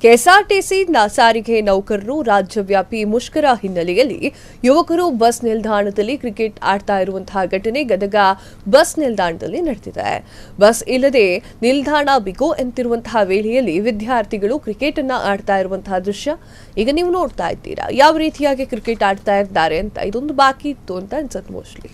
KSRTC ಸಾರಿಗೆ ನೌಕರರು ರಾಜ್ಯವ್ಯಾಪಿ ಮುಷ್ಕರ ಹಿನ್ನೆಲೆಯಲ್ಲಿ ಯುವಕರು ಬಸ್ ನಿಲ್ದಾಣದಲ್ಲಿ ಕ್ರಿಕೆಟ್ ಆಡ್ತಾ ಇರುವಂತಹ ಘಟನೆ ಗದಗ ಬಸ್ ನಿಲ್ದಾಣದಲ್ಲಿ ನಡೆದಿದೆ. ಬಸ್ ಇಲ್ಲದೆ ನಿಲ್ದಾಣ ಬಿಗೋ ಎಂತಿರುವಂತಹ ವೇಳೆಯಲ್ಲಿ ವಿದ್ಯಾರ್ಥಿಗಳು ಕ್ರಿಕೆಟ್ ಅನ್ನ ಆಡ್ತಾ ಇರುವಂತಹ ದೃಶ್ಯ ಈಗ ನೀವು ನೋಡ್ತಾ ಇದ್ದೀರಾ. ಯಾವ ರೀತಿಯಾಗಿ ಕ್ರಿಕೆಟ್ ಆಡ್ತಾ ಇದ್ದಾರೆ ಅಂತ ಇದೊಂದು ಬಾಕಿ ಇತ್ತು ಅಂತ ಅನ್ಸುತ್ತೆ ಮೋಸ್ಟ್ಲಿ.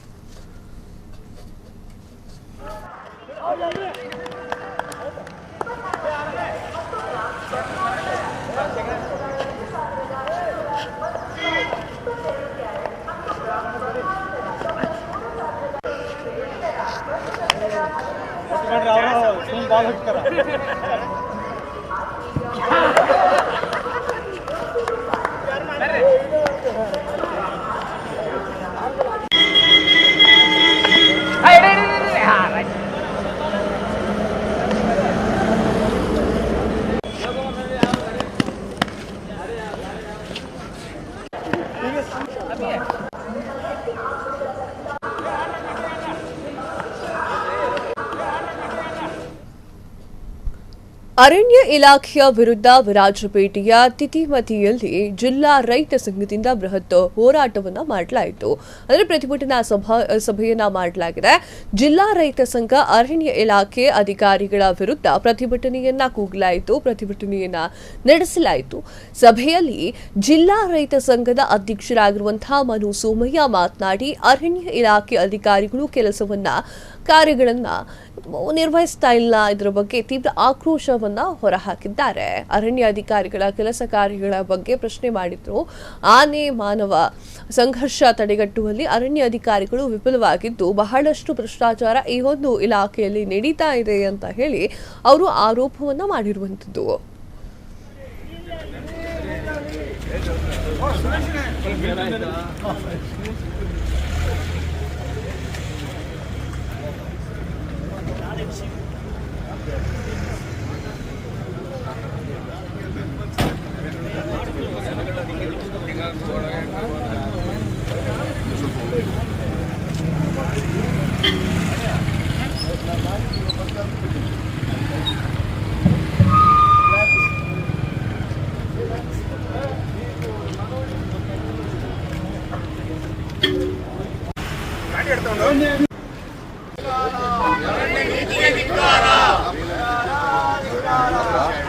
ಅರಣ್ಯ ಇಲಾಖೆಯ ವಿರುದ್ಧ ವಿರಾಜಪೇಟೆಯ ತಿತಿಮತಿಯಲ್ಲಿ ಜಿಲ್ಲಾ ರೈತ ಸಂಘದಿಂದ ಬೃಹತ್ ಹೋರಾಟವನ್ನು ಮಾಡಲಾಯಿತು. ಅಂದರೆ ಪ್ರತಿಭಟನಾ ಸಭೆಯನ್ನ ಮಾಡಲಾಗಿದೆ. ಜಿಲ್ಲಾ ರೈತ ಸಂಘ ಅರಣ್ಯ ಇಲಾಖೆ ಅಧಿಕಾರಿಗಳ ವಿರುದ್ಧ ಪ್ರತಿಭಟನೆಯನ್ನ ಕೂಗಲಾಯಿತು, ಪ್ರತಿಭಟನೆಯನ್ನ ನಡೆಸಲಾಯಿತು. ಸಭೆಯಲ್ಲಿ ಜಿಲ್ಲಾ ರೈತ ಸಂಘದ ಅಧ್ಯಕ್ಷರಾಗಿರುವಂತಹ ಮನು ಸೋಮಯ್ಯ ಮಾತನಾಡಿ ಅರಣ್ಯ ಇಲಾಖೆ ಅಧಿಕಾರಿಗಳು ಕಾರ್ಯಗಳನ್ನ ನಿರ್ವಹಿಸ್ತಾ ಇಲ್ಲ, ಇದರ ಬಗ್ಗೆ ತೀವ್ರ ಆಕ್ರೋಶವನ್ನ ಹೊರಹಾಕಿದ್ದಾರೆ. ಅರಣ್ಯ ಅಧಿಕಾರಿಗಳ ಕೆಲಸ ಕಾರ್ಯಗಳ ಬಗ್ಗೆ ಪ್ರಶ್ನೆ ಮಾಡಿದ್ರು. ಆನೆ ಮಾನವ ಸಂಘರ್ಷ ತಡೆಗಟ್ಟುವಲ್ಲಿ ಅರಣ್ಯ ಅಧಿಕಾರಿಗಳು ವಿಫಲವಾಗಿದ್ದು ಬಹಳಷ್ಟು ಭ್ರಷ್ಟಾಚಾರ ಈ ಒಂದು ಇಲಾಖೆಯಲ್ಲಿ ನಡೀತಾ ಇದೆ ಅಂತ ಹೇಳಿ ಅವರು ಆರೋಪವನ್ನ ಮಾಡಿರುವಂತದ್ದು.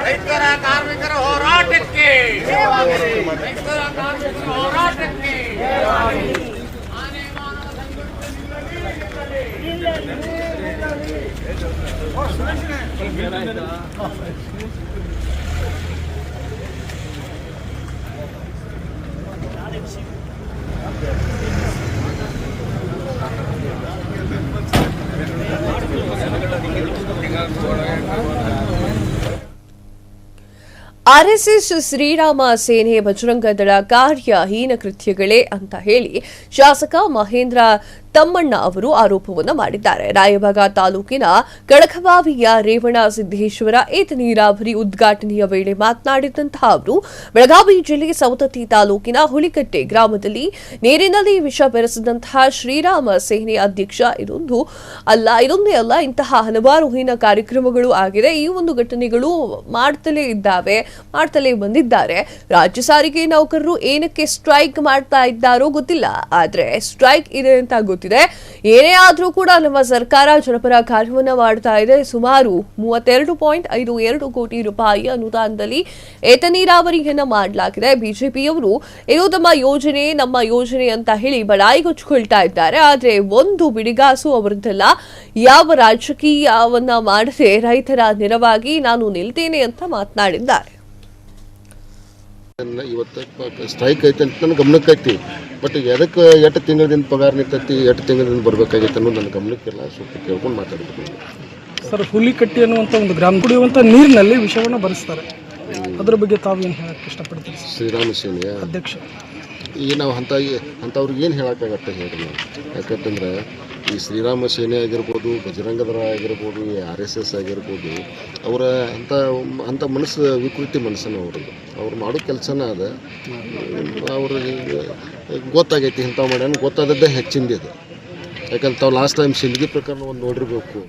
ರೈತರ ಕಾರ್ಮಿಕರ ಹೋರಾಟಕ್ಕೆ ಆರ್ಎಸ್ಎಸ್ ಶ್ರೀರಾಮ ಸೇನೆ ಬಜರಂಗದಳ ಕಾರ್ಯ ಹೀನ ಕೃತ್ಯಗಳೇ ಅಂತ ಹೇಳಿ ಶಾಸಕ ಮಹೇಂದ್ರ ತಮ್ಮಣ್ಣ ಅವರು ಆರೋಪವನ್ನು ಮಾಡಿದ್ದಾರೆ. ರಾಯಬಾಗ ತಾಲೂಕಿನ ಕಡಕಬಾವಿಯ ರೇವಣ ಸಿದ್ದೇಶ್ವರ ಏತ ನೀರಾವರಿ ಉದ್ಘಾಟನೆಯ ವೇಳೆ ಮಾತನಾಡಿದಂತಹ ಅವರು ಬೆಳಗಾವಿ ಜಿಲ್ಲೆ ಸವದತ್ತಿ ತಾಲೂಕಿನ ಹುಲಿಕಟ್ಟೆ ಗ್ರಾಮದಲ್ಲಿ ನೀರಿನಲ್ಲಿ ವಿಷ ಬೆರೆಸಿದಂತಹ ಶ್ರೀರಾಮ ಸೇನೆ ಅಧ್ಯಕ್ಷ ಇದೊಂದೇ ಅಲ್ಲ ಇಂತಹ ಹಲವಾರು ಹೀನ ಕಾರ್ಯಕ್ರಮಗಳು ಆಗಿದೆ. ಈ ಒಂದು ಘಟನೆಗಳು ಮಾಡ್ತಲೇ ಬಂದಿದ್ದಾರೆ. ರಾಜ್ಯ ಸಾರಿಗೆ ನೌಕರರು ಏನಕ್ಕೆ ಸ್ಟ್ರೈಕ್ ಮಾಡ್ತಾ ಇದ್ದಾರೋ ಗೊತ್ತಿಲ್ಲ, ಆದ್ರೆ ಸ್ಟ್ರೈಕ್ ಇದೆ ಅಂತ ಗೊತ್ತಿದೆ. ಏನೇ ಆದ್ರೂ ಕೂಡ ನಮ್ಮ ಸರ್ಕಾರ ಜನಪರ ಕಾರ್ಯವನ್ನ ಮಾಡ್ತಾ ಇದೆ. ಸುಮಾರು 32.52 ಕೋಟಿ ರೂಪಾಯಿ ಅನುದಾನದಲ್ಲಿ ಏತ ನೀರಾವರಿಯನ್ನ ಮಾಡಲಾಗಿದೆ. ಬಿಜೆಪಿಯವರು ಇದು ನಮ್ಮ ಯೋಜನೆ ಅಂತ ಹೇಳಿ ಬಡಾಯಿಗೊಚ್ಕೊಳ್ತಾ ಇದ್ದಾರೆ. ಆದ್ರೆ ಒಂದು ಬಿಡಿಗಾಸು ಅವರದ್ದೆಲ್ಲ. ಯಾವ ರಾಜಕೀಯವನ್ನ ಮಾಡದೆ ರೈತರ ನೆರವಾಗಿ ನಾನು ನಿಲ್ತೇನೆ ಅಂತ ಮಾತನಾಡಿದ್ದಾರೆ. ಇವತ್ತು ಸ್ಟ್ರೈಕ್ ಐತೆ ಅಂತ ನನ್ನ ಗಮನಕ್ಕೆ ಐತಿ. ಬಟ್ ಎದಕ್ಕೆ 8 ತಿಂಗಳಿಂದ ಪಗಾರ ನಿಂತೈತಿ, 8 ತಿಂಗಳಿಂದ ಬರಬೇಕಾಗೈತೆ ಅನ್ನೋದು ನನ್ನ ಗಮನಕ್ಕೆಲ್ಲ ಸ್ವಲ್ಪ ಕೇಳ್ಕೊಂಡು ಮಾತಾಡಬೇಕು ಸರ್. ಹುಲಿಕಟ್ಟಿ ಅನ್ನುವಂಥ ಒಂದು ಗ್ರಾಮ ಕುಡಿಯುವಂಥ ನೀರಿನಲ್ಲಿ ವಿಷವನ್ನು ಬರೆಸ್ತಾರೆ, ಅದರ ಬಗ್ಗೆ ತಾವೇನು ಹೇಳಕ್ಕೆ ಇಷ್ಟಪಡ್ತೀವಿ? ಶ್ರೀರಾಮ ಸೇನೆಯ ಅಧ್ಯಕ್ಷ ಈಗ ನಾವು ಅಂಥವ್ರಿಗೆ ಏನು ಹೇಳೋಕ್ಕಾಗತ್ತೆ ಹೇಳಿ ನಾವು. ಯಾಕಂತಂದ್ರೆ ಈ ಶ್ರೀರಾಮ ಸೇನೆ ಆಗಿರ್ಬೋದು, ಬಜರಂಗದಳ ಆಗಿರ್ಬೋದು, RSS ಆಗಿರ್ಬೋದು, ಅವರ ಅಂಥ ಮನಸ್ಸು ವಿಕೃತಿ ಮನಸ್ಸನ್ನು ಅವ್ರು ಮಾಡೋ ಕೆಲಸನ ಅದ. ಅವ್ರಿಗೆ ಗೊತ್ತಾಗೈತಿ ಇಂಥವು ಮಾಡ್ಯಾನ, ಗೊತ್ತಾದದ್ದೇ ಹೆಚ್ಚಿಂದ ಇದು. ಯಾಕಂದ್ರೆ ತಾವು ಲಾಸ್ಟ್ ಟೈಮ್ ಸಿಲ್ಗಿ ಪ್ರಕರಣ ಒಂದು ನೋಡಿರ್ಬೇಕು.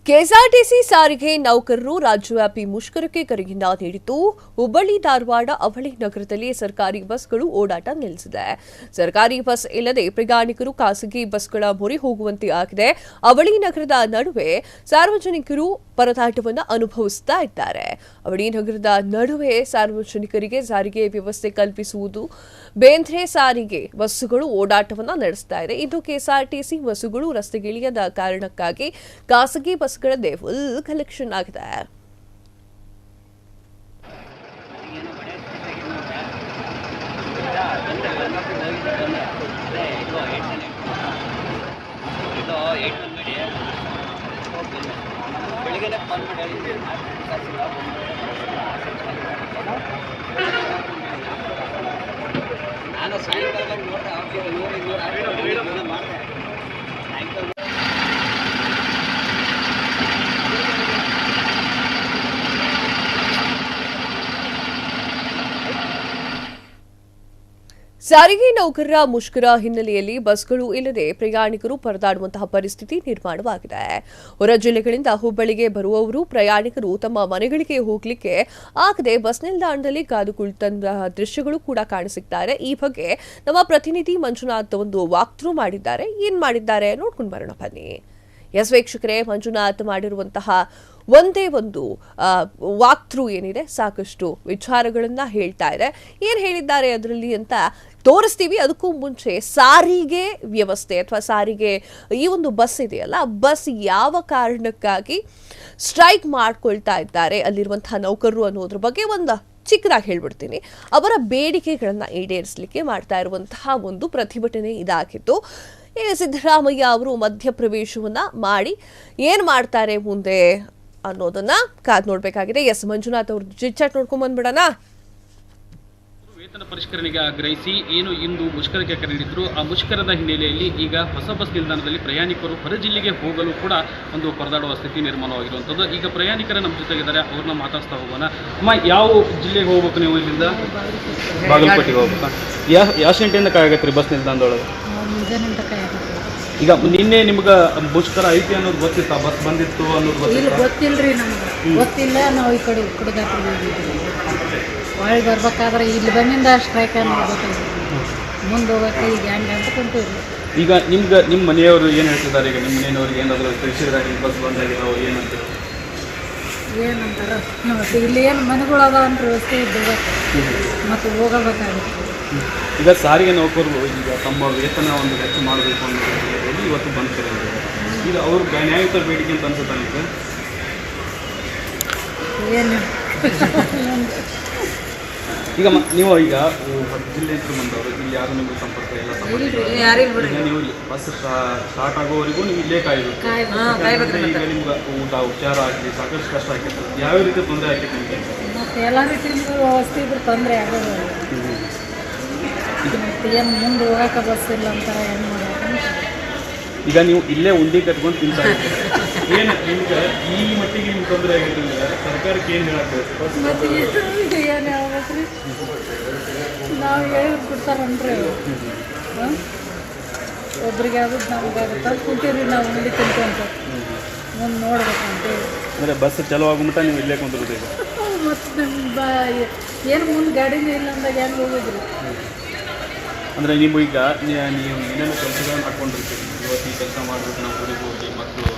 ಕೆಎಸ್ಆರ್ಟಿಸಿ ಸಾರಿಗೆ ನೌಕರರು ರಾಜ್ಯವ್ಯಾಪಿ ಮುಷ್ಕರಕ್ಕೆ ಕರೆಯನ್ನ ನೀಡಿದ್ದು ಹುಬ್ಬಳ್ಳಿ ಧಾರವಾಡ ಅವಳಿ ನಗರದಲ್ಲಿ ಸರ್ಕಾರಿ ಬಸ್ಗಳು ಓಡಾಟ ನಿಲ್ಲಿಸಿದೆ. ಸರ್ಕಾರಿ ಬಸ್ ಇಲ್ಲದೆ ಪ್ರಯಾಣಿಕರು ಖಾಸಗಿ ಬಸ್ಗಳ ಮೊರೆ ಹೋಗುವಂತೆ ಆಗಿದೆ. ಅವಳಿ ನಗರದ ನಡುವೆ ಸಾರ್ವಜನಿಕರು ಪರದಾಟವನ್ನು ಅನುಭವಿಸುತ್ತಾ ಇದ್ದಾರೆ. ಅವಳಿ ನಗರದ ನಡುವೆ ಸಾರ್ವಜನಿಕರಿಗೆ ಸಾರಿಗೆ ವ್ಯವಸ್ಥೆ ಕಲ್ಪಿಸುವುದು ಬೇಂದ್ರೆ ಸಾರಿಗೆ ಬಸ್ಸುಗಳು ಓಡಾಟವನ್ನು ನಡೆಸ್ತಾ ಇದೆ. ಇನ್ನು ಕೆಎಸ್ಆರ್ಟಿಸಿ ಬಸ್ಸುಗಳು ರಸ್ತೆಗಿಳಿಯದ ಕಾರಣಕ್ಕಾಗಿ ಖಾಸಗಿ ಬಸ್ಗಳದ್ದೇ ಫುಲ್ ಕಲೆಕ್ಷನ್ ಆಗಿದೆ. ನಾನು ಸಾಯಂಕಾಲ ಮಾಡ್ದೆ. ಸಾರಿಗೆ ನೌಕರರ ಮುಷ್ಕರ ಹಿನ್ನೆಲೆಯಲ್ಲಿ ಬಸ್ಗಳು ಇಲ್ಲದೆ ಪ್ರಯಾಣಿಕರು ಪರದಾಡುವಂತಹ ಪರಿಸ್ಥಿತಿ ನಿರ್ಮಾಣವಾಗಿದೆ. ಹೊರ ಜಿಲ್ಲೆಗಳಿಂದ ಹುಬ್ಬಳ್ಳಿಗೆ ಬರುವವರು ಪ್ರಯಾಣಿಕರು ತಮ್ಮ ಮನೆಗಳಿಗೆ ಹೋಗಲಿಕ್ಕೆ ಆಗದೆ ಬಸ್ ನಿಲ್ದಾಣದಲ್ಲಿ ಕಾದು ಕುಳಿತಂತಹ ದೃಶ್ಯಗಳು ಕೂಡ ಕಾಣಸಿಗ್ತಾರೆ. ಈ ಬಗ್ಗೆ ನಮ್ಮ ಪ್ರತಿನಿಧಿ ಮಂಜುನಾಥ್ ಒಂದು ವಾಕ್ ಥ್ರೂ ಮಾಡಿದ್ದಾರೆ. ಏನ್ ಮಾಡಿದ್ದಾರೆ ನೋಡ್ಕೊಂಡು ಬರೋಣ ಬನ್ನಿ. ಎಸ್ ವೀಕ್ಷಕರೇ, ಮಂಜುನಾಥ್ ಮಾಡಿರುವಂತಹ ಒಂದೇ ಒಂದು ವಾಕ್ ಥ್ರೂ ಏನಿದೆ ಸಾಕಷ್ಟು ವಿಚಾರಗಳನ್ನ ಹೇಳ್ತಾ ಇದೆ. ಏನ್ ಹೇಳಿದ್ದಾರೆ ಅದರಲ್ಲಿ ಅಂತ ತೋರಿಸ್ತೀವಿ. ಅದಕ್ಕೂ ಮುಂಚೆ ಸಾರಿಗೆ ವ್ಯವಸ್ಥೆ ಅಥವಾ ಸಾರಿಗೆ ಈ ಒಂದು ಬಸ್ ಇದೆಯಲ್ಲ, ಬಸ್ ಯಾವ ಕಾರಣಕ್ಕಾಗಿ ಸ್ಟ್ರೈಕ್ ಮಾಡ್ಕೊಳ್ತಾ ಇದ್ದಾರೆ ಅಲ್ಲಿರುವಂತಹ ನೌಕರರು ಅನ್ನೋದ್ರ ಬಗ್ಗೆ ಒಂದು ಚಿಕ್ಕದಾಗಿ ಹೇಳ್ಬಿಡ್ತೀನಿ. ಅವರ ಬೇಡಿಕೆಗಳನ್ನ ಈಡೇರಿಸಲಿಕ್ಕೆ ಮಾಡ್ತಾ ಇರುವಂತಹ ಒಂದು ಪ್ರತಿಭಟನೆ ಇದಾಗಿತ್ತು. ಸಿದ್ದರಾಮಯ್ಯ ಅವರು ಮಧ್ಯಪ್ರವೇಶವನ್ನ ಮಾಡಿ ಏನ್ ಮಾಡ್ತಾರೆ ಮುಂದೆ ಅನ್ನೋದನ್ನ ಕಾದ್ ನೋಡ್ಬೇಕಾಗಿದೆ. ಎಸ್ ಮಂಜುನಾಥ್ ಅವ್ರ ಚಿಟ್ಚಾಟ್ ನೋಡ್ಕೊಂಡ್ ಬಂದ್ಬಿಡೋಣ. ವೇತನ ಪರಿಷ್ಕರಣೆಗೆ ಆಗ್ರಹಿಸಿ ಏನು ಇಂದು ಮುಷ್ಕರಕ್ಕೆ ಕರೆ ನೀಡಿದ್ರು, ಆ ಮುಷ್ಕರದ ಹಿನ್ನೆಲೆಯಲ್ಲಿ ಈಗ ಹೊಸ ಬಸ್ ನಿಲ್ದಾಣದಲ್ಲಿ ಪ್ರಯಾಣಿಕರು ಹೊರ ಜಿಲ್ಲೆಗೆ ಹೋಗಲು ಕೂಡ ಒಂದು ಪರದಾಡುವ ಸ್ಥಿತಿ ನಿರ್ಮಾಣವಾಗಿರುವಂಥದ್ದು. ಈಗ ಪ್ರಯಾಣಿಕರ ನಮ್ಮ ಜೊತೆಗಿದ್ದಾರೆ, ಅವ್ರನ್ನ ಮಾತಾಡ್ತಾ ಹೋಗೋಣ. ಅಮ್ಮ, ಯಾವ ಜಿಲ್ಲೆಗೆ ಹೋಗ್ಬೇಕು ನೀವು? ಇಲ್ಲಿಂದ ಬಾಗಲಕೋಟೆಗೆ ಹೋಗ್ಬೇಕಾ? ಯಾವ ಗಂಟೆಯಿಂದ ಕಾಯಾಗತ್ತೆ ರೀ ಬಸ್ ನಿಲ್ದಾಣದೊಳಗೆ? ಈಗ ನಿನ್ನೆ ನಿಮ್ಗೆ ಮುಷ್ಕರ ಐತಿ ಅನ್ನೋದು ಗೊತ್ತಿತ್ತ? ಬಸ್ ಬಂದಿತ್ತು ಅನ್ನೋದು ಗೊತ್ತಿಲ್ಲರಿ, ನಮ್ಗೆ ಗೊತ್ತಿಲ್ಲ. ನಾವು ಈ ಕಡೆ ಒಳ್ಳೆ ಬರ್ಬೇಕಾದ್ರೆ ಇಲ್ಲಿ ಬಂದಿಂದ ಸ್ಟ್ರೈಕ್ ಅನ್ನೋದು ಗೊತ್ತಿಲ್ಲ. ಮುಂದೆ ಹೋಗಕ್ಕೆ ಈಗ ಹೆಂಗೆ ಅಂತ ಕುಂತೀವಿ. ಈಗ ನಿಮ್ಮ ಮನೆಯವರು ಏನು ಹೇಳ್ತಿದ್ದಾರೆ? ಈಗ ನಿಮ್ಮ ಮನೆಯವ್ರಿಗೆ ಏನಾದರೂ ತಿಳಿಸಿದ್ರೆ ಈ ಬಸ್ ಬಂದಾಗಿರೋ ಏನಂತ ಏನಂತಾರೆ? ಮತ್ತು ಇಲ್ಲಿ ಏನು ಮನೆಗಳು ಅದ ಅಂತ ವ್ಯವಸ್ಥೆ ಇದ್ದು ಮತ್ತು ಹೋಗಬೇಕಾಗುತ್ತೆ. ಈಗ ಸಾರಿಗೆ ನೌಕರರು ಈಗ ತಮ್ಮ ವೇತನ ಒಂದು ಹೆಚ್ಚು ಮಾಡಬೇಕು ಅನ್ನೋ ಇವತ್ತು ಬಂದ್ತಾರೆ. ಈಗ ಅವರು ನ್ಯಾಯಯುತ ಬೇಡಿಕೆ ಅಂತ ಅನ್ಸುತ್ತೆ ನಿಮಗೆ? ಏನು ಈಗ ನೀವು ಈಗ ಜಿಲ್ಲೆಯಿಂದ ಬಂದವರು, ಇಲ್ಲಿ ಯಾರು ನಿಮಗೆ ಸಂಪರ್ಕ ಇಲ್ಲ? ನೀವು ಬಸ್ ಸ್ಟಾರ್ಟ್ ಆಗೋವರೆಗೂ ನೀವು ಇಲ್ಲೇ ಕಾಯಬೇಕು. ಈಗ ನಿಮ್ಗೆ ಊಟ ಉಪಚಾರ ಆಗಲಿ ಸಾಕಷ್ಟು ಕಷ್ಟ ಆಗ್ತದೆ. ಯಾವ ರೀತಿ ತೊಂದರೆ ಆಗ್ತೈತೆ ನಿಮಗೆ? ಮತ್ತು ಎಲ್ಲ ರೀತಿಯಿಂದ ವ್ಯವಸ್ಥೆ ಇದ್ರೆ ತೊಂದರೆ ಆಗೋದು. ಮತ್ತು ಏನು ಮುಂದೆ ಹೋಗೋಕೆ ಬಸ್ ಇಲ್ಲ ಅಂತಾರೆ, ಏನು ಮಾಡೋದು? ಈಗ ನೀವು ಇಲ್ಲೇ ಉಂಡಿ ಕಟ್ಕೊಂಡು ತಿಂತಾ ಇದ್ದೀರಿ. ಏನು ನಿಮ್ಗೆ ಈ ಮಟ್ಟಿಗೆ ನಿಮ್ಗೆ ತೊಂದರೆ ಆಗಿತ್ತು ಅಂದರೆ ಸರ್ಕಾರಕ್ಕೆ ಏನು ಹೇಳಕ್ಕೆ? ಮತ್ತು ಏನು ಹೇಳ್ಬೇಕ್ರಿ? ನಾವು ಹೇಳಿದ್ ಬಿಡ್ತಾರನ್ರಿ. ಒಬ್ರಿಗೆ ಆಗೋದು ನಮಗಾಗುತ್ತೆ ಕುಂತೀವಿ, ನಾವು ಉಂಡಿ ತಿಂತ ಮುಂದೆ ನೋಡ್ಬೇಕಂತೇಳಿ. ಅಂದರೆ ಬಸ್ ಚಲೋ ಆಗುಮಟ ನೀವು ಇಲ್ಲೇ ಕುಂತಿರೋದು? ಈಗ ಮತ್ತು ನಿಮ್ಮ ಏನು ಮುಂದೆ ಗಾಡಿನೇ ಇಲ್ಲ ಅಂದಾಗ ಹೆಂಗೆ ಹೋಗೋದ್ರಿ? ಅಂದರೆ ನೀವು ಈಗ ನೀವು ಏನೇನು ಕೆಲಸಗಳನ್ನ ಹಾಕ್ಕೊಂಡಿರ್ತೀವಿ, ಇವತ್ತು ಈ ಕೆಲಸ ಮಾಡಬೇಕು, ನಾವು ಊರಿಗೆ ಹೋಗಿ ಮಕ್ಕಳು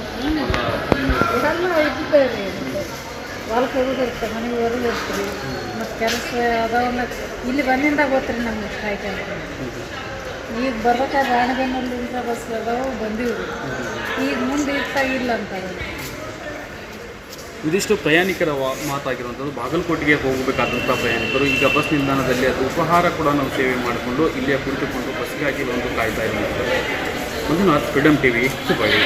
ಇದೆಲ್ಲ ಇರ್ತೇವೆ ರೀ. ಹೊಲಕ್ಕೆ ಹೋಗೋದಿರುತ್ತೆ, ಮನೆಗೆ ಬರೋದು ಇರ್ತೀರಿ. ಮತ್ತು ಕೆಲಸ ಅದಾವನ್ನ ಇಲ್ಲಿ ಬಂದಿಂದ ಗೊತ್ತ್ರಿ ನಮ್ಗೆ ಸ್ಟ್ರೈಕ್ ಅಂತ. ಈಗ ಬರ್ಬೇಕಾದ್ರೆ ರಾಣೆಬೆನ್ನೂರಿಂದ ಬಸ್ ಅದಾವ ಬಂದೀವಿ. ಈಗ ಮುಂದೆ ಇಲ್ಲ ಅಂತಾರೆ. ಇದಿಷ್ಟು ಪ್ರಯಾಣಿಕರ ಮಾತಾಗಿರುವಂಥದ್ದು. ಬಾಗಲಕೋಟೆಗೆ ಹೋಗಬೇಕಾದಂಥ ಪ್ರಯಾಣಿಕರು ಈಗ ಬಸ್ ನಿಲ್ದಾಣದಲ್ಲಿ ಅದು ಉಪಹಾರ ಕೂಡ ನಾವು ಸೇವೆ ಮಾಡಿಕೊಂಡು ಇಲ್ಲೇ ಕುಳಿತುಕೊಂಡು ಬಸ್ಗಾಗಿ ಒಂದು ಕಾಯ್ತಾ ಇರುವಂಥದ್ದು. Manjunath, freedom TV, Hubballi.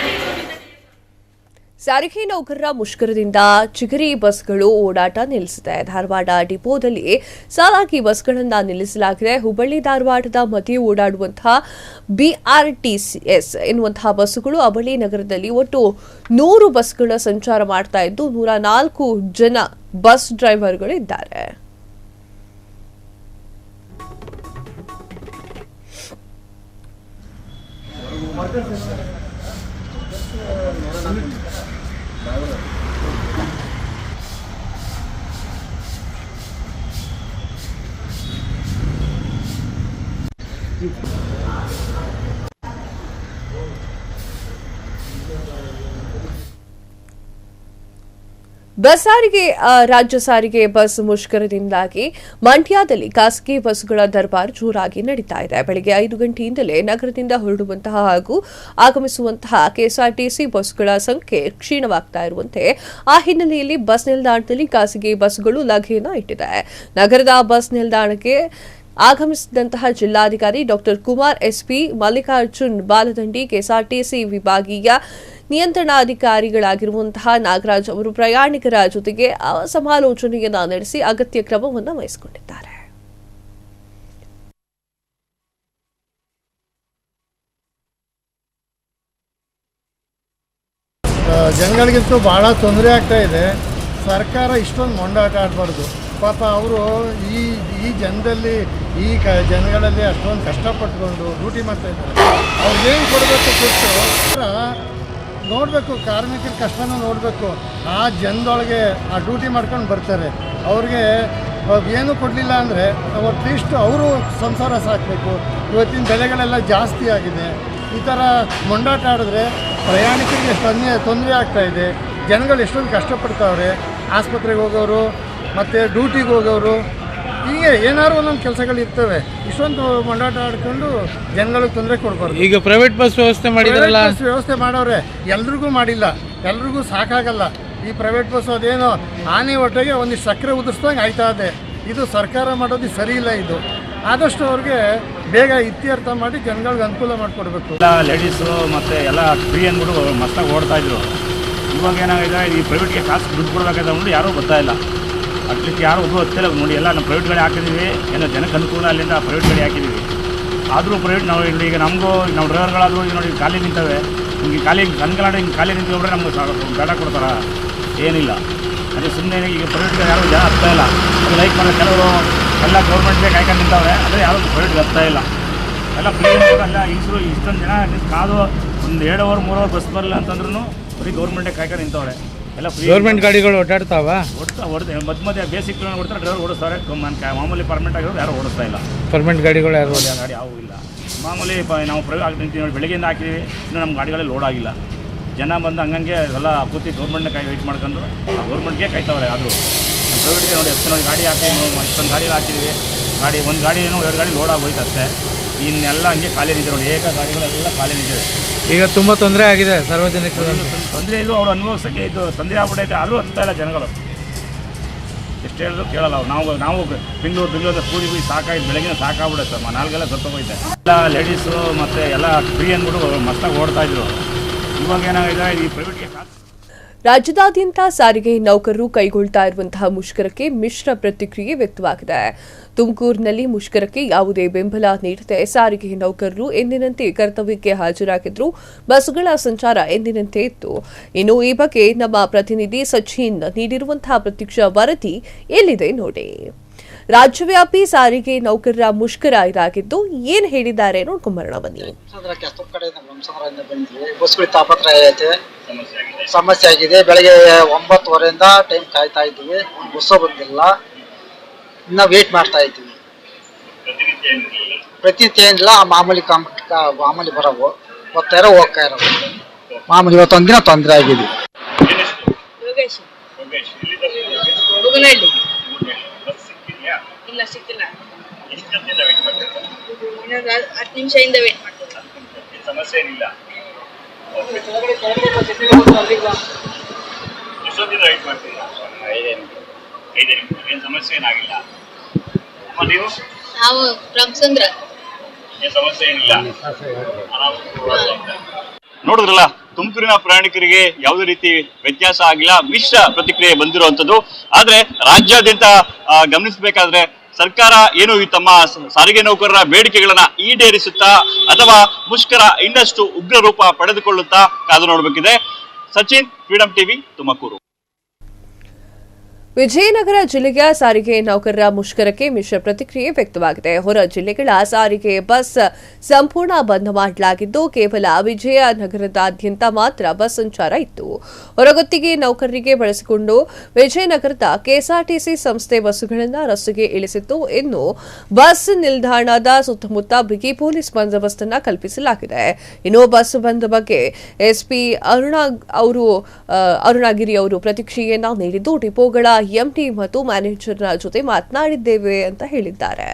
ಸಾರಿಗೆ ನೌಕರರ ಮುಷ್ಕರದಿಂದ ಚಿಗರಿ ಬಸ್ಗಳು ಓಡಾಟ ನಿಲ್ಲಿಸಿದೆ. ಧಾರವಾಡ ಡಿಪೋದಲ್ಲಿ ಸಾಲಾಗಿ ಬಸ್ಗಳನ್ನು ನಿಲ್ಲಿಸಲಾಗಿದೆ. ಹುಬ್ಬಳ್ಳಿ ಧಾರವಾಡದ ಮಧ್ಯೆ ಓಡಾಡುವಂತಹ BRTCS ಎನ್ನುವಂತಹ ಬಸ್ಸುಗಳು ಅವಳಿ ನಗರದಲ್ಲಿ ಒಟ್ಟು 100 ಬಸ್ಗಳ ಸಂಚಾರ ಮಾಡ್ತಾ ಇದ್ದು 104 ಜನ ಬಸ್ ಡ್ರೈವರ್ಗಳು ಇದ್ದಾರೆ. ಬಸ್ ಸಾರಿಗೆ ರಾಜ್ಯ ಸಾರಿಗೆ ಬಸ್ ಮುಷ್ಕರದಿಂದಾಗಿ ಮಂಡ್ಯದಲ್ಲಿ ಖಾಸಗಿ ಬಸ್ಗಳ ದರ್ಬಾರ್ ಜೋರಾಗಿ ನಡೀತಾ ಇದೆ. ಬೆಳಗ್ಗೆ 5 ಗಂಟೆಯಿಂದಲೇ ನಗರದಿಂದ ಹೊರಡುವಂತಹ ಹಾಗೂ ಆಗಮಿಸುವಂತಹ ಕೆಎಸ್ಆರ್ಟಿಸಿ ಬಸ್ಗಳ ಸಂಖ್ಯೆ ಕ್ಷೀಣವಾಗ್ತಾ ಇರುವಂತೆ ಆ ಹಿನ್ನೆಲೆಯಲ್ಲಿ ಬಸ್ ನಿಲ್ದಾಣದಲ್ಲಿ ಖಾಸಗಿ ಬಸ್ಗಳು ಲಘೇನ ಇಟ್ಟಿದೆ. ನಗರದ ಬಸ್ ನಿಲ್ದಾಣಕ್ಕೆ ಆಗಮಿಸಿದಂತಹ ಜಿಲ್ಲಾಧಿಕಾರಿ doctor Kumar SP, Mallikarjun Baladandi, KSRTC ವಿಭಾಗೀಯ ನಿಯಂತ್ರಣಾಧಿಕಾರಿಗಳಾಗಿರುವಂತಹ ನಾಗರಾಜ್ ಅವರು ಪ್ರಯಾಣಿಕರ ಜೊತೆಗೆ ಸಮಾಲೋಚನೆಯನ್ನ ನಡೆಸಿ ಅಗತ್ಯ ಕ್ರಮವನ್ನು ವಹಿಸಿಕೊಂಡಿದ್ದಾರೆ. ಜನಗಳಿಗಂತೂ ಭಾಳ ತೊಂದರೆ ಆಗ್ತಾ ಇದೆ. ಸರ್ಕಾರ ಇಷ್ಟೊಂದು ಮೊಂಡಾಟ ಆಡಬಾರ್ದು. ಪಾಪ ಅವರು ಈ ಜನದಲ್ಲಿ ಜನಗಳಲ್ಲಿ ಅಷ್ಟೊಂದು ಕಷ್ಟಪಟ್ಕೊಂಡು ಡ್ಯೂಟಿ ಮಾಡ್ತಾ ಇದ್ದಾರೆ. ಅವ್ರಿಗೇನು ಕೊಡಬೇಕು ಕೊಟ್ಟು ನೋಡಬೇಕು, ಕಾರ್ಮಿಕರ ಕಷ್ಟನ ನೋಡಬೇಕು. ಆ ಜನದೊಳಗೆ ಆ ಡ್ಯೂಟಿ ಮಾಡ್ಕೊಂಡು ಬರ್ತಾರೆ. ಅವ್ರಿಗೆ ಏನೂ ಕೊಡಲಿಲ್ಲ ಅಂದರೆ ಅಟ್ಲೀಸ್ಟ್ ಅವರು ಸಂಸಾರ ಸಾಕಬೇಕು. ಇವತ್ತಿನ ಬೆಲೆಗಳೆಲ್ಲ ಜಾಸ್ತಿ ಆಗಿದೆ. ಈ ಥರ ಮೊಂಡಾಟ ಆಡಿದ್ರೆ ಪ್ರಯಾಣಿಕರಿಗೆ ತೊಂದರೆ ಆಗ್ತಾಯಿದೆ. ಜನಗಳು ಎಷ್ಟೊಂದು ಕಷ್ಟಪಡ್ತಾವ್ರೆ. ಆಸ್ಪತ್ರೆಗೆ ಹೋಗೋರು ಮತ್ತು ಡ್ಯೂಟಿಗೆ ಹೋಗೋರು, ಹೀಗೆ ಏನಾದ್ರು ಒಂದೊಂದು ಕೆಲಸಗಳು ಇರ್ತವೆ. ಇಷ್ಟೊಂದು ಮೊಂಡಾಟ ಆಡ್ಕೊಂಡು ಜನಗಳಿಗೆ ತೊಂದರೆ ಕೊಡ್ಬಾರ್ದು. ಈಗ ಪ್ರೈವೇಟ್ ಬಸ್ ವ್ಯವಸ್ಥೆ ಮಾಡಿದ್ರಲ್ಲ, ವ್ಯವಸ್ಥೆ ಮಾಡವ್ರೆ, ಎಲ್ರಿಗೂ ಮಾಡಿಲ್ಲ, ಎಲ್ರಿಗೂ ಸಾಕಾಗಲ್ಲ. ಈ ಪ್ರೈವೇಟ್ ಬಸ್ ಅದೇನೋ ಆನೆ ಹೊಟ್ಟೆಗೆ ಒಂದಿಷ್ಟು ಸಕ್ಕರೆ ಉದುರಿಸ್ದಂಗೆ ಆಯ್ತಾ ಇದೆ. ಇದು ಸರ್ಕಾರ ಮಾಡೋದು ಸರಿ ಇಲ್ಲ. ಇದು ಆದಷ್ಟು ಅವ್ರಿಗೆ ಬೇಗ ಇತ್ಯರ್ಥ ಮಾಡಿ ಜನಗಳಿಗೆ ಅನುಕೂಲ ಮಾಡಿಕೊಡ್ಬೇಕು. ಎಲ್ಲ ಲೇಡೀಸು ಮತ್ತು ಎಲ್ಲ ಫ್ರೀ ಅಂದ್ಬಿಟ್ಟು ಮಸ್ತಾಗಿ ಓಡ್ತಾ ಇದ್ರು. ಇವಾಗ ಏನಾಗಿದೆ, ಈ ಪ್ರೈವೇಟ್ಗೆ ಕಾಸು ದುಡ್ಡು ಕೊಡಬೇಕಾದ್ರೆ ಅಂದ್ಬಿಟ್ಟು ಯಾರೂ ಬರ್ತಾ ಇಲ್ಲ. ಅಟ್ಲೀಸ್ಟ್ ಯಾರು ಒಬ್ಬರು ಹೊತ್ತಿಲ್ಲ ನೋಡಿ. ಎಲ್ಲ ನಾವು ಪ್ರೈವೇಟ್ ಗಾಡಿ ಹಾಕಿದ್ದೀವಿ, ಏನೋ ಜನಕ್ಕೆ ಅನುಕೂಲ ಅಲ್ಲಿಂದ ಪ್ರೈವೇಟ್ ಗಾಡಿ ಹಾಕಿದ್ದೀವಿ. ಆದರೂ ಪ್ರೈವೇಟ್ ನಾವು ಈಗ ನಮಗೂ ನಾವು ಡ್ರೈವರ್ಗಳಾದರೂ ಈಗ ನೋಡಿ ಖಾಲಿ ನಿಂತವೆ. ಹಿಂಗೆ ಖಾಲಿ ಕನ್ಕಲಾಡ ಹಿಂಗೆ ಖಾಲಿ ನಿಂತ್ಕೊಂಡ್ರೆ ನಮ್ಗೆ ಬೇಡ ಕೊಡ್ತಾರ, ಏನಿಲ್ಲ. ಅದೇ ಸುಮ್ಮನೆ ಈಗ ಪ್ರೈವೇಟ್ಗೆ ಯಾರು ಜನ ಹತ್ತಾ ಇಲ್ಲ. ಅದು ಲೈಕ್ ಮಾಡೋ ಕೆಲವರು ಎಲ್ಲ ಗೌರ್ಮೆಂಟ್ಗೆ ಕಾಯ್ಕೊಂಡು ನಿಂತವ್ರೆ, ಆದರೆ ಯಾರು ಪ್ರೈವೇಟ್ಗೆ ಹತ್ತಾ ಇಲ್ಲ. ಎಲ್ಲ ಫ್ರೀ ಎಲ್ಲ ಇನ್ಸೂರು ಇಷ್ಟೊಂದು ಜನ ಕಾದು ಒಂದು 2 ಅವರ್ 3 ಅವರ್ ಬಸ್ ಬರಲ್ಲ ಅಂತಂದ್ರೂ ಬರೀ ಗೌರ್ಮೆಂಟೇ ಕಾಯ್ಕೊಂಡು ನಿಂತವ್ರೆ. ಎಲ್ಲ ಫ್ರೀ ಗೌರ್ಮೆಂಟ್ ಗಾಡಿಗಳು ಓಡಾಡ್ತಾವ. ಹೊಡ್ತಾರೆ ಮಧ್ಯ ಬೇಸಿಕ್ ಓಡ್ತಾರೆ, ಡ್ರೈವರ್ ಓಡಿಸ್ತಾರೆ. ಮಾಮೂಲಿ ಪರ್ಮನೆಂಟ್ ಆಗಿರೋದು ಯಾರು ಓಡಿಸ್ತಾ ಇಲ್ಲ. ಪರ್ಮನೆಂಟ್ ಗಾಡಿಗಳು ಯಾರು ಗಾಡಿ ಯಾವೂ ಇಲ್ಲ. ಮಾಮೂಲಿ ನಾವು ಪ್ರೈವೇಟ್ ನಿಂತೀವಿ ನೋಡಿ, ಬೆಳಗ್ಗೆಯಿಂದ ಹಾಕಿದ್ದೀವಿ, ಇನ್ನೂ ನಮ್ಮ ಗಾಡಿಗಳಲ್ಲಿ ಲೋಡ್ ಆಗಿಲ್ಲ. ಜನ ಬಂದು ಹಂಗಂಗೆ ಎಲ್ಲ ಕೂತಿ ಗೌರ್ಮೆಂಟ್ನ ವೆಯ್ಟ್ ಮಾಡ್ಕೊಂಡು ಗೌರ್ಮೆಂಟ್ಗೆ ಕಾಯ್ತವ್ರೆ. ಆದರೂ ನಮ್ಮ ಪ್ರೈವೇಟ್ಗೆ ನೋಡಿ ಎಷ್ಟು ನೋಡಿ ಗಾಡಿ ಹಾಕಿ ಇಷ್ಟೊಂದು ಗಾಡಿ ಹಾಕಿದ್ದೀವಿ. ಒಂದು ಗಾಡಿ ಏನೋ 2 ಗಾಡಿ ಲೋಡ್ ಆಗೋಯ್ತು ಅಷ್ಟೇ. ಇನ್ನೆಲ್ಲ ಹಂಗೆ ಖಾಲಿ ನಿಂತಿದೆ ನೋಡಿ, ಗಾಡಿಗಳೆಲ್ಲ ಖಾಲಿ ನಿಂತಿದೆ. ಈಗ ತುಂಬ ತೊಂದರೆ ಆಗಿದೆ ಸಾರ್ವಜನಿಕರು. ತೊಂದರೆ ಇದು ಅವ್ರು ಅನುಭವಿಸೋಕ್ಕೆ ಇದು ತೊಂದರೆ ಆಗ್ಬಿಟ್ಟೈತೆ. ಆದರೂ ಹತ್ತಾ ಇಲ್ಲ ಜನಗಳು. ಎಷ್ಟು ಹೇಳಿದ್ರು ಕೇಳಲ್ಲ ಅವ್ರು. ನಾವು ಬೆಂಗಳೂರು ಕೂಡಿ ಸಾಕಾಯ್ತು, ಬೆಳಗಿನ ಸಾಕಾಗ್ಬಿಡುತ್ತೆ. 4 ಸತ್ತೋಗೈತೆ. ಎಲ್ಲ ಲೇಡೀಸು ಮತ್ತು ಎಲ್ಲ ಫ್ರೀ ಅಂದ್ಬಿಟ್ಟು ಮಸ್ತಾಗಿ ಓಡ್ತಾ ಇದ್ರು. ಇವಾಗ ಏನಾಗಿದೆ, ಈ ಪ್ರೈವೇಟ್ಗೆ ರಾಜ್ಯದಾದ್ಯಂತ ಸಾರಿಗೆ ನೌಕರರು ಕೈಗೊಳ್ತಾ ಇರುವಂತಹ ಮುಷ್ಕರಕ್ಕೆ ಮಿಶ್ರ ಪ್ರತಿಕ್ರಿಯೆ ವ್ಯಕ್ತವಾಗಿದೆ. ತುಮಕೂರಿನಲ್ಲಿ ಮುಷ್ಕರಕ್ಕೆ ಯಾವುದೇ ಬೆಂಬಲ ನೀಡದೆ ಸಾರಿಗೆ ನೌಕರರು ಎಂದಿನಂತೆ ಕರ್ತವ್ಯಕ್ಕೆ ಹಾಜರಾಗಿದ್ರು. ಬಸ್ಗಳ ಸಂಚಾರ ಎಂದಿನಂತೆ ಇತ್ತು. ಇನ್ನು ಈ ಬಗ್ಗೆ ನಮ್ಮ ಪ್ರತಿನಿಧಿ ಸಚಿನ್ ನೀಡಿರುವಂತಹ ಪ್ರತ್ಯಕ್ಷ ವರದಿ ಎಲ್ಲಿದೆ ನೋಡಿ. ರಾಜ್ಯವ್ಯಾಪಿ ಸಾರಿಗೆ ನೌಕರರ ಮುಷ್ಕರ ಇದಾಗಿದ್ದು ಏನ್ ಹೇಳಿದ್ದಾರೆ ನೋಡ್ಕೊಂಬರೋಣ ಬನ್ನಿ. ಬಸ್ಗಳು ತಾಪತ್ರಯ ಐತೆ, ಸಮಸ್ಯೆ ಆಗಿದೆ. ಬೆಳಗ್ಗೆ 9:30 ಟೈಮ್ ಕಾಯ್ತಾ ಇದ್ದೀವಿ, ಬಸ್ಸು ಬಂದಿಲ್ಲ. ಇನ್ನ ವೇಟ್ ಮಾಡ್ತಾ ಇದ್ದೀವಿ. ಪ್ರತಿನಿತ್ಯ ಏನಿಲ್ಲ, ಮಾಮೂಲಿ ಬರೋವು ಹೋಗ್ತಾ ಇರೋವು ಮಾಮೂಲಿ. ಇವತ್ತೊಂದಿನ ತೊಂದರೆ ಆಗಿದೆ. ಇಲ್ಲ, ಸಿಕ್ಕಿಲ್ಲ. 10 ನಿಮಿಷದಿಂದ ವೇಟ್ ಮಾಡ್ತೀವಿ. ಸಮಸ್ಯೆ ಏನಿಲ್ಲ. ಎಷ್ಟೊಂದಿನ ವೇಟ್ ಮಾಡ್ತೀವಿ? 5 ನಿಮಿಷ. ಏನು ಸಮಸ್ಯೆ ಏನಾಗಿಲ್ಲ. ನೀವು? ನಾವು ರಾಮಚಂದ್ರ. ಏನು ಸಮಸ್ಯೆ ಏನಿಲ್ಲ. ನೋಡಿದ್ರಲ್ಲ, ತುಮಕೂರಿನ ಪ್ರಯಾಣಿಕರಿಗೆ ಯಾವುದೇ ರೀತಿ ವ್ಯತ್ಯಾಸ ಆಗಿಲ್ಲ, ಮಿಶ್ರ ಪ್ರತಿಕ್ರಿಯೆ ಬಂದಿರುವಂತದ್ದು. ಆದ್ರೆ ರಾಜ್ಯಾದ್ಯಂತ ಗಮನಿಸಬೇಕಾದ್ರೆ ಸರ್ಕಾರ ಏನು ಈ ತಮ್ಮ ಸಾರಿಗೆ ನೌಕರರ ಬೇಡಿಕೆಗಳನ್ನ ಈಡೇರಿಸುತ್ತಾ ಅಥವಾ ಮುಷ್ಕರ ಇನ್ನಷ್ಟು ಉಗ್ರ ರೂಪ ಪಡೆದುಕೊಳ್ಳುತ್ತಾ ಕಾದು ನೋಡಬೇಕಿದೆ. Sachin, Freedom TV, Tumakuru. ವಿಜಯನಗರ ಜಿಲ್ಲೆಯ ಸಾರಿಗೆ ನೌಕರರ ಮುಷ್ಕರಕ್ಕೆ ಮಿಶ್ರ ಪ್ರತಿಕ್ರಿಯೆ ವ್ಯಕ್ತವಾಗಿದೆ. ಹೊರ ಜಿಲ್ಲೆಗಳ ಸಾರಿಗೆ ಬಸ್ ಸಂಪೂರ್ಣ ಬಂದ್ ಮಾಡಲಾಗಿದ್ದು, ಕೇವಲ ವಿಜಯನಗರದಾದ್ಯಂತ ಮಾತ್ರ ಬಸ್ ಸಂಚಾರ ಇತ್ತು. ಹೊರಗುತ್ತಿಗೆ ನೌಕರರಿಗೆ ಬಳಸಿಕೊಂಡು ವಿಜಯನಗರದ ಕೆಎಸ್ಆರ್ಟಿಸಿ ಸಂಸ್ಥೆ ಬಸ್ಸುಗಳನ್ನು ರಸ್ತೆಗೆ ಇಳಿಸಿತ್ತು. ಇನ್ನು ಬಸ್ ನಿಲ್ದಾಣದ ಸುತ್ತಮುತ್ತ ಬಿಗಿ ಪೊಲೀಸ್ ಬಂದೋಬಸ್ತ್ ಅನ್ನು ಕಲ್ಪಿಸಲಾಗಿದೆ. ಇನ್ನು ಬಸ್ ಬಂದ್ ಬಗ್ಗೆ ಎಸ್ಪಿ ಅರುಣಗಿರಿ ಅವರು ಪ್ರತಿಕ್ರಿಯೆಯನ್ನ ನೀಡಿದ್ದು, ಡಿಪೋಗಳ ಎಂಡಿ ಮತ್ತು ಮ್ಯಾನೇಜರ್ನ ಜೊತೆ ಮಾತನಾಡಿದ್ದೇವೆ ಅಂತ ಹೇಳಿದ್ದಾರೆ.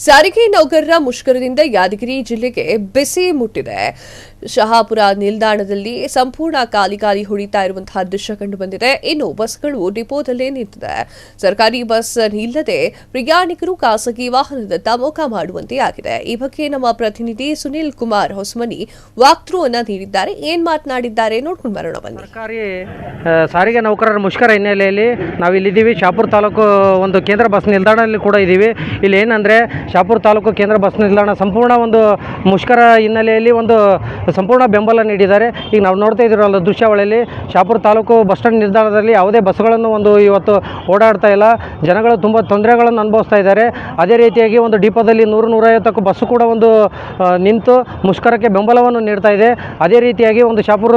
ಸಾರಿಗೆ ನೌಕರರ ಮುಷ್ಕರದಿಂದ ಯಾದಗಿರಿ ಜಿಲ್ಲೆಗೆ ಬಿಸಿ ಮುಟ್ಟಿದೆ. ಶಹಾಪುರ ನಿಲ್ದಾಣದಲ್ಲಿ ಸಂಪೂರ್ಣ ಖಾಲಿ ಹೊಡಿತಾ ಇರುವಂತಹ ದೃಶ್ಯ ಕಂಡುಬಂದಿದೆ. ಇನ್ನು ಬಸ್ಗಳು ಡಿಪೋದಲ್ಲೇ ನಿಂತಿದೆ. ಸರ್ಕಾರಿ ಬಸ್ ಇಲ್ಲದೆ ಪ್ರಯಾಣಿಕರು ಖಾಸಗಿ ವಾಹನದತ್ತ ಮುಖ ಮಾಡುವಂತೆ ಆಗಿದೆ. ಈ ಬಗ್ಗೆ ನಮ್ಮ ಪ್ರತಿನಿಧಿ ಸುನಿಲ್ ಕುಮಾರ್ ಹೊಸಮನಿ ವಾಕ್ಥ್ರೂ ಅನ್ನ ನೀಡಿದ್ದಾರೆ. ಏನ್ ಮಾತನಾಡಿದ್ದಾರೆ ನೋಡ್ಕೊಂಡು ಬರೋಣ ಬನ್ನಿ. ಸರ್ಕಾರಿ ಸಾರಿಗೆ ನೌಕರರ ಮುಷ್ಕರ ಹಿನ್ನೆಲೆಯಲ್ಲಿ ನಾವಿಲ್ಲಿದ್ದೀವಿ. ಶಾಪುರ ತಾಲೂಕು ಒಂದು ಕೇಂದ್ರ ಬಸ್ ನಿಲ್ದಾಣದಲ್ಲಿ ಕೂಡ ಇದ್ದೀವಿ. ಇಲ್ಲಿ ಏನಂದ್ರೆ ಶಾಪುರ ತಾಲೂಕು ಕೇಂದ್ರ ಬಸ್ ನಿಲ್ದಾಣ ಸಂಪೂರ್ಣ ಒಂದು ಮುಷ್ಕರ ಹಿನ್ನೆಲೆಯಲ್ಲಿ ಒಂದು ಸಂಪೂರ್ಣ ಬೆಂಬಲ ನೀಡಿದ್ದಾರೆ. ಈಗ ನಾವು ನೋಡ್ತಾ ಇದ್ದೀರಲ್ಲ ದೃಶ್ಯಾವಳಿಯಲ್ಲಿ ಶಾಪುರ ತಾಲೂಕು ಬಸ್ ಸ್ಟ್ಯಾಂಡ್ ನಿಲ್ದಾಣದಲ್ಲಿ ಯಾವುದೇ ಬಸ್ಗಳನ್ನು ಇವತ್ತು ಓಡಾಡ್ತಾ ಇಲ್ಲ. ಜನಗಳು ತುಂಬ ತೊಂದರೆಗಳನ್ನು ಅನುಭವಿಸ್ತಾ ಇದ್ದಾರೆ. ಅದೇ ರೀತಿಯಾಗಿ ಒಂದು ಡಿಪೋದಲ್ಲಿ 100-150 ಬಸ್ಸು ಕೂಡ ನಿಂತು ಮುಷ್ಕರಕ್ಕೆ ಬೆಂಬಲವನ್ನು ನೀಡ್ತಾ ಇದೆ. ಅದೇ ರೀತಿಯಾಗಿ ಒಂದು ಶಾಪುರ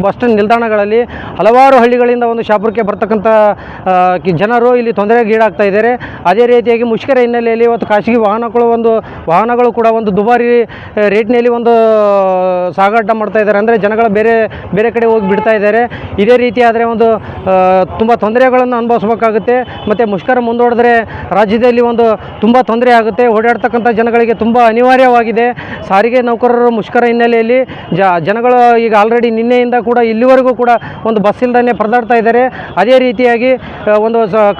ಬಸ್ ಸ್ಟ್ಯಾಂಡ್ ನಿಲ್ದಾಣಗಳಲ್ಲಿ ಹಲವಾರು ಹಳ್ಳಿಗಳಿಂದ ಒಂದು ಶಾಪುರಕ್ಕೆ ಬರ್ತಕ್ಕಂಥ ಜನರು ಇಲ್ಲಿ ತೊಂದರೆಗೀಡಾಗ್ತಾ ಇದ್ದಾರೆ. ಅದೇ ರೀತಿಯಾಗಿ ಮುಷ್ಕರ ಹಿನ್ನೆಲೆಯಲ್ಲಿ ಇವತ್ತು ಖಾಸಗಿ ವಾಹನಗಳು ಕೂಡ ಒಂದು ದುಬಾರಿ ರೇಟ್ನಲ್ಲಿ ಒಂದು ಸಾಗಾಟ ಮಾಡ್ತಾ ಇದ್ದಾರೆ. ಅಂದರೆ ಜನಗಳು ಬೇರೆ ಕಡೆ ಹೋಗಿ ಬಿಡ್ತಾ ಇದ್ದಾರೆ. ಇದೇ ರೀತಿ ಆದರೆ ತುಂಬ ತೊಂದರೆಗಳನ್ನು ಅನುಭವಿಸಬೇಕಾಗುತ್ತೆ. ಮತ್ತು ಮುಷ್ಕರ ಮುಂದೂಡಿದ್ರೆ ರಾಜ್ಯದಲ್ಲಿ ತುಂಬ ತೊಂದರೆ ಆಗುತ್ತೆ. ಓಡಾಡ್ತಕ್ಕಂಥ ಜನಗಳಿಗೆ ತುಂಬ ಅನಿವಾರ್ಯವಾಗಿದೆ. ಸಾರಿಗೆ ನೌಕರರು ಮುಷ್ಕರ ಹಿನ್ನೆಲೆಯಲ್ಲಿ ಜನಗಳು ಈಗ ಆಲ್ರೆಡಿ ನಿನ್ನೆಯಿಂದ ಕೂಡ ಇಲ್ಲಿವರೆಗೂ ಕೂಡ ಒಂದು ಬಸ್ ಇಲ್ಲದೇ ಪರದಾಡ್ತಾ ಇದ್ದಾರೆ. ಅದೇ ರೀತಿಯಾಗಿ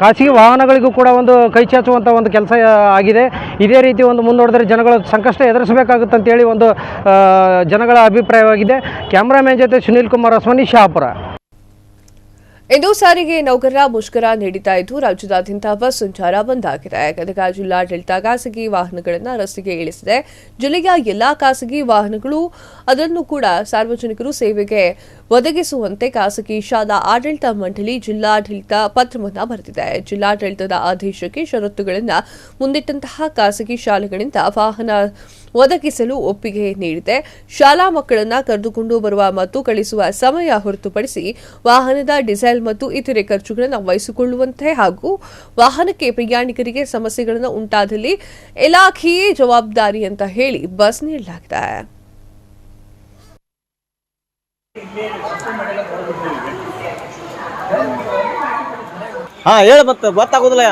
ಖಾಸಗಿ ವಾಹನಗಳಿಗೂ ಕೂಡ ಕೈ ಚಾಚುವಂಥ ಒಂದು ಕೆಲಸ ಆಗಿದೆ. ಇದೇ ರೀತಿ ಮುಂದೂಡಿದ್ರೆ ಜನಗಳು ಸಂಕಷ್ಟ ಎದುರಿಸಬೇಕಾಗುತ್ತೆ ಅಂತೇಳಿ ಜನಗಳ ಅಭಿಪ್ರಾಯವಾಗಿದೆ. ಕ್ಯಾಮ್ರಾಮನ್ ಜೊತೆ ಸುನಿಲ್ ಕುಮಾರ್ ಹೊಸಮನಿ, ಶಹಾಪುರ. ಇಂದು ಸಾರಿಗೆ ನೌಕರರ ಮುಷ್ಕರ ನಡೀತಾ ಇದ್ದು, ರಾಜ್ಯದಾದ್ಯಂತ ಬಸ್ ಸಂಚಾರ ಬಂದ್ ಆಗಿದೆ. ಗದಗ ಜಿಲ್ಲಾಡಳಿತ ಖಾಸಗಿ ವಾಹನಗಳನ್ನು ರಸ್ತೆಗೆ ಇಳಿಸಿದೆ. ಜಿಲ್ಲೆಯ ಎಲ್ಲಾ ಖಾಸಗಿ ವಾಹನಗಳು ಅದನ್ನು ಕೂಡ ಸಾರ್ವಜನಿಕರು ಸೇವೆಗೆ ಒದಗಿಸುವಂತೆ ಖಾಸಗಿ ಶಾಲಾ ಆಡಳಿತ ಮಂಡಳಿ ಜಿಲ್ಲಾಡಳಿತ ಪತ್ರವನ್ನು ಬರೆದಿದೆ. ಜಿಲ್ಲಾಡಳಿತದ ಆದೇಶಕ್ಕೆ ಷರತ್ತುಗಳನ್ನು ಮುಂದಿಟ್ಟಂತಹ ಖಾಸಗಿ ಶಾಲೆಗಳಿಂದ ವಾಹನ ಒದಗಿಸಲು ಒಪ್ಪಿಗೆ ನೀಡಿದೆ. ಶಾಲಾ ಮಕ್ಕಳನ್ನು ಕರೆದುಕೊಂಡು ಬರುವ ಮತ್ತು ಕಳಿಸುವ ಸಮಯ ಹೊರತುಪಡಿಸಿ ವಾಹನದ ಡೀಸೆಲ್ ಮತ್ತು ಇತರೆ ಖರ್ಚುಗಳನ್ನು ವಹಿಸಿಕೊಳ್ಳುವಂತೆ ಹಾಗೂ ವಾಹನಕ್ಕೆ ಪ್ರಯಾಣಿಕರಿಗೆ ಸಮಸ್ಯೆಗಳನ್ನು ಉಂಟಾದಲ್ಲಿ ಇಲಾಖೆಯೇ ಜವಾಬ್ದಾರಿ ಅಂತ ಹೇಳಿ ಬಸ್ ನೀಡಲಾಗಿದೆ. ಹೇಳ ಮತ್ತೆ ಗೊತ್ತಾಗೋದಿಲ್ಲ.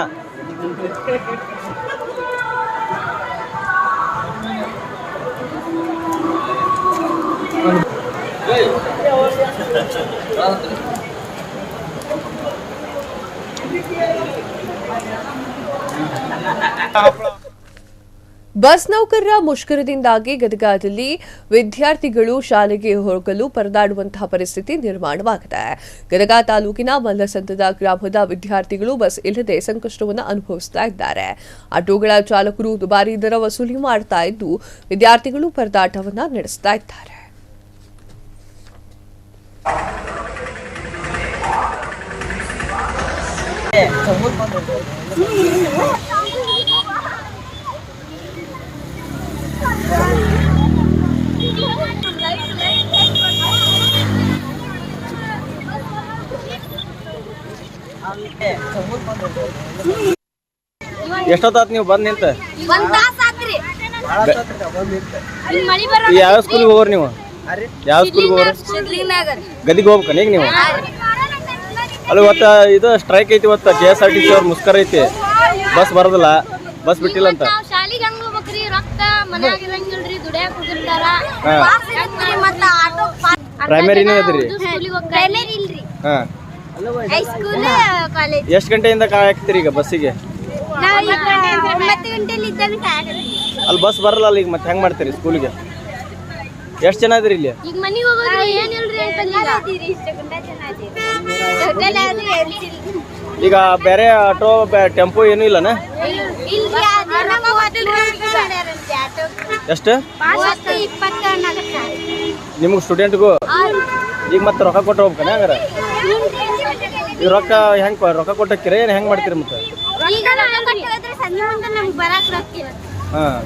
ಬಸ್ ನೌಕರರ ಮುಷ್ಕರದಿಂದಾಗಿ ಗದಗದಲ್ಲಿ ವಿದ್ಯಾರ್ಥಿಗಳು ಶಾಲೆಗೆ ಹೋಗಲು ಪರದಾಡುವಂತಹ ಪರಿಸ್ಥಿತಿ ನಿರ್ಮಾಣವಾಗಿದೆ. ಗದಗ ತಾಲೂಕಿನ ಮಲ್ಲಸಂದ್ರದ ಗ್ರಾಮದ ವಿದ್ಯಾರ್ಥಿಗಳು ಬಸ್ ಇಲ್ಲದೆ ಸಂಕಷ್ಟವನ್ನು ಅನುಭವಿಸುತ್ತಾ ಇದ್ದಾರೆ. ಆಟೋಗಳ ಚಾಲಕರು ದುಬಾರಿ ದರ ವಸೂಲಿ ಮಾಡ್ತಾ ಇದ್ದು, ವಿದ್ಯಾರ್ಥಿಗಳು ಪರದಾಟವನ್ನು ನಡೆಸ್ತಾ ಇದ್ದಾರೆ. ಎಷ್ಟೊತ್ತಾತ್ ನೀವು ಬಂದ್ ನಿಂತ? ಯಾವ ಸ್ಕೂಲ್ಗೆ ಹೋಗ್ರಿ ನೀವು? ಯಾವ ಸ್ಕೂಲ್ಗೆ ಹೋಗ್ರಿ? ಗದಿಗೆ ಹೋಗ್ಬೇಕ ಈಗ ನೀವು? ಅಲ್ಲಿ ಇದು ಸ್ಟ್ರೈಕ್ ಐತಿ. ಇವತ್ತು KSRTC ಅವ್ರ ಮುಷ್ಕರ ಐತಿ. ಬಸ್ ಬರೋದಿಲ್ಲ, ಬಸ್ ಬಿಟ್ಟಿಲ್ಲ ಅಂತ. ಪ್ರೈಮರಿನೂ ಅದ್ರಿ? ಎಷ್ಟು ಗಂಟೆಯಿಂದ ಕಾಯ್ತೀರಿ ಈಗ ಬಸ್ಸಿಗೆ? ಅಲ್ಲಿ ಬಸ್ ಬರಲ್ಲ ಈಗ ಮತ್ತೆ ಹೆಂಗ್ ಮಾಡ್ತೀರಿ ಸ್ಕೂಲಿಗೆ? ಎಷ್ಟು ಜನ ಇದ್ರಿ ಇಲ್ಲಿ? ಈಗ ಬೇರೆ ಆಟೋ ಟೆಂಪೋ ಏನೂ ಇಲ್ಲನ? ಎಷ್ಟು ನಿಮ್ಗೆ ಸ್ಟೂಡೆಂಟ್ಗೂ? ಈಗ ಮತ್ತೆ ರೊಕ್ಕ ಕೊಟ್ಟು ಹೋಗ್ಬೇಕನ ಹಂಗಾರೆ? ಈಗ ರೊಕ್ಕ ಕೊಟ್ಟಕ್ಕಿರ ಏನು ಹೆಂಗೆ ಮಾಡ್ತೀರಿ ಮತ್ತೆ? ಹಾಂ.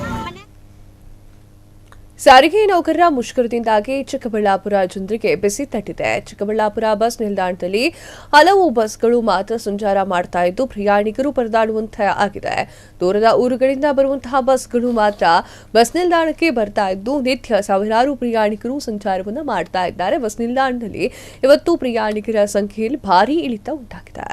ಸಾರಿಗೆ ನೌಕರರ ಮುಷ್ಕರದಿಂದಾಗಿ ಚಿಕ್ಕಬಳ್ಳಾಪುರ ಜನರಿಗೆ ಬಿಸಿ ತಟ್ಟಿದೆ. ಚಿಕ್ಕಬಳ್ಳಾಪುರ ಬಸ್ ನಿಲ್ದಾಣದಲ್ಲಿ ಹಲವು ಬಸ್ಗಳು ಮಾತ್ರ ಸಂಚಾರ ಮಾಡ್ತಾ ಇದ್ದು ಪ್ರಯಾಣಿಕರು ಪರದಾಡುವಂತೆ ಆಗಿದೆ. ದೂರದ ಊರುಗಳಿಂದ ಬರುವಂತಹ ಬಸ್ಗಳು ಮಾತ್ರ ಬಸ್ ನಿಲ್ದಾಣಕ್ಕೆ ಬರ್ತಾ ಇದ್ದು ನಿತ್ಯ ಸಾವಿರಾರು ಪ್ರಯಾಣಿಕರು ಸಂಚಾರವನ್ನು ಮಾಡ್ತಾ ಇದ್ದಾರೆ. ಬಸ್ ನಿಲ್ದಾಣದಲ್ಲಿ ಇವತ್ತು ಪ್ರಯಾಣಿಕರ ಸಂಖ್ಯೆಯಲ್ಲಿ ಭಾರೀ ಇಳಿತ ಉಂಟಾಗಿದೆ.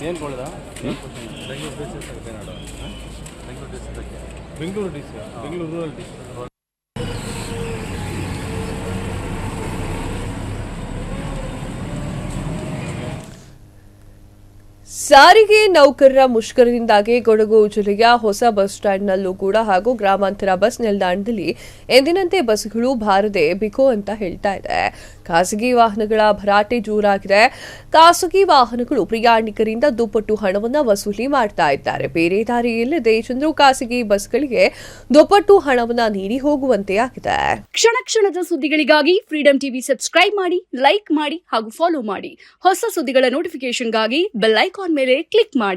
ಏನು ಕೊಡೋದ? Bengaluru D C Bengaluru rural D C. ಸಾರಿಗೆ ನೌಕರರ ಮುಷ್ಕರದಿಂದಾಗಿ ಕೊಡಗು ಜಿಲ್ಲೆಯ ಹೊಸ ಬಸ್ ಸ್ಟ್ಯಾಂಡ್ನಲ್ಲೂ ಕೂಡ ಹಾಗೂ ಗ್ರಾಮಾಂತರ ಬಸ್ ನಿಲ್ದಾಣದಲ್ಲಿ ಎಂದಿನಂತೆ ಬಸ್ಗಳು ಬಾರದೆ ಬಿಕೋ ಅಂತ ಹೇಳ್ತಾ ಇದೆ. ಖಾಸಗಿ ವಾಹನಗಳ ಭರಾಟೆ ಜೋರಾಗಿದೆ. ಖಾಸಗಿ ವಾಹನಗಳು ಪ್ರಯಾಣಿಕರಿಂದ ದುಪ್ಪಟ್ಟು ಹಣವನ್ನು ವಸೂಲಿ ಮಾಡ್ತಾ ಇದ್ದಾರೆ. ಬೇರೆ ದಾರಿ ಇಲ್ಲದೆ ಜನರು ಖಾಸಗಿ ಬಸ್ಗಳಿಗೆ ದುಪ್ಪಟ್ಟು ಹಣವನ್ನು ನೀಡಿ ಹೋಗುವಂತೆ ಆಗಿದೆ. ಕ್ಷಣ ಕ್ಷಣದ ಸುದ್ದಿಗಳಿಗಾಗಿ ಫ್ರೀಡಂ ಟಿವಿ ಸಬ್ಸ್ಕ್ರೈಬ್ ಮಾಡಿ, ಲೈಕ್ ಮಾಡಿ ಹಾಗೂ ಫಾಲೋ ಮಾಡಿ. ಹೊಸ ಸುದ್ದಿಗಳ ನೋಟಿಫಿಕೇಶನ್ಗಾಗಿ ಬೆಲ್ ಐಕಾನ್ ಮೇಲೆ ಕ್ಲಿಕ್ ಮಾಡಿ.